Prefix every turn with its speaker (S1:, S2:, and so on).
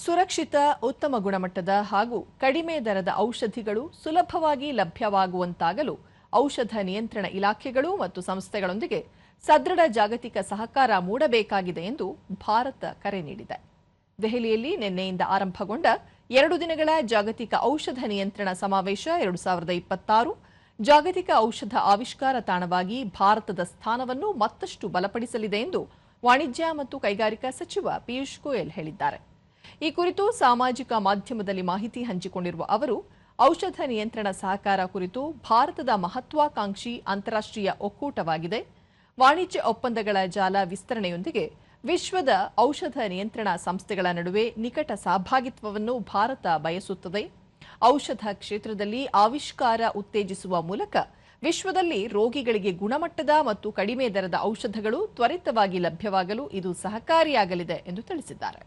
S1: ಸುರಕ್ಷಿತ, ಉತ್ತಮ ಗುಣಮಟ್ಟದ ಹಾಗೂ ಕಡಿಮೆ ದರದ ಔಷಧಿಗಳು ಸುಲಭವಾಗಿ ಲಭ್ಯವಾಗುವಂತಾಗಲು ಔಷಧ ನಿಯಂತ್ರಣ ಇಲಾಖೆಗಳು ಮತ್ತು ಸಂಸ್ಥೆಗಳೊಂದಿಗೆ ಸದೃಢ ಜಾಗತಿಕ ಸಹಕಾರ ಮೂಡಬೇಕಾಗಿದೆ ಎಂದು ಭಾರತ ಕರೆ ನೀಡಿದೆ. ದೆಹಲಿಯಲ್ಲಿ ನಿನ್ನೆಯಿಂದ ಆರಂಭಗೊಂಡ 2 ದಿನಗಳ ಜಾಗತಿಕ ಔಷಧ ನಿಯಂತ್ರಣ ಸಮಾವೇಶ 2026 ಜಾಗತಿಕ ಔಷಧ ಆವಿಷ್ಕಾರ ತಾಣವಾಗಿ ಭಾರತದ ಸ್ಥಾನವನ್ನು ಮತ್ತಷ್ಟು ಬಲಪಡಿಸಲಿದೆ ಎಂದು ವಾಣಿಜ್ಯ ಮತ್ತು ಕೈಗಾರಿಕಾ ಸಚಿವ ಪಿಯೂಷ್ ಗೋಯಲ್ ಹೇಳಿದ್ದಾರೆ. ಈ ಕುರಿತು ಸಾಮಾಜಿಕ ಮಾಧ್ಯಮದಲ್ಲಿ ಮಾಹಿತಿ ಹಂಚಿಕೊಂಡಿರುವ ಅವರು, ಔಷಧ ನಿಯಂತ್ರಣ ಸಹಕಾರ ಕುರಿತು ಭಾರತದ ಮಹತ್ವಾಕಾಂಕ್ಷಿ ಅಂತಾರಾಷ್ಟ್ರೀಯ ಒಕ್ಕೂಟವಾಗಿದೆ. ವಾಣಿಜ್ಯ ಒಪ್ಪಂದಗಳ ಜಾಲ ವಿಸ್ತರಣೆಯೊಂದಿಗೆ ವಿಶ್ವದ ಔಷಧ ನಿಯಂತ್ರಣ ಸಂಸ್ಥೆಗಳ ನಡುವೆ ನಿಕಟ ಸಹಭಾಗಿತ್ವವನ್ನು ಭಾರತ ಬಯಸುತ್ತದೆ. ಔಷಧ ಕ್ಷೇತ್ರದಲ್ಲಿ ಆವಿಷ್ಕಾರ ಉತ್ತೇಜಿಸುವ ಮೂಲಕ ವಿಶ್ವದಲ್ಲಿ ರೋಗಿಗಳಿಗೆ ಗುಣಮಟ್ಟದ ಮತ್ತು ಕಡಿಮೆ ದರದ ಔಷಧಗಳು ತ್ವರಿತವಾಗಿ ಲಭ್ಯವಾಗಲು ಇದು ಸಹಕಾರಿಯಾಗಲಿದೆ ಎಂದು ತಿಳಿಸಿದ್ದಾರೆ.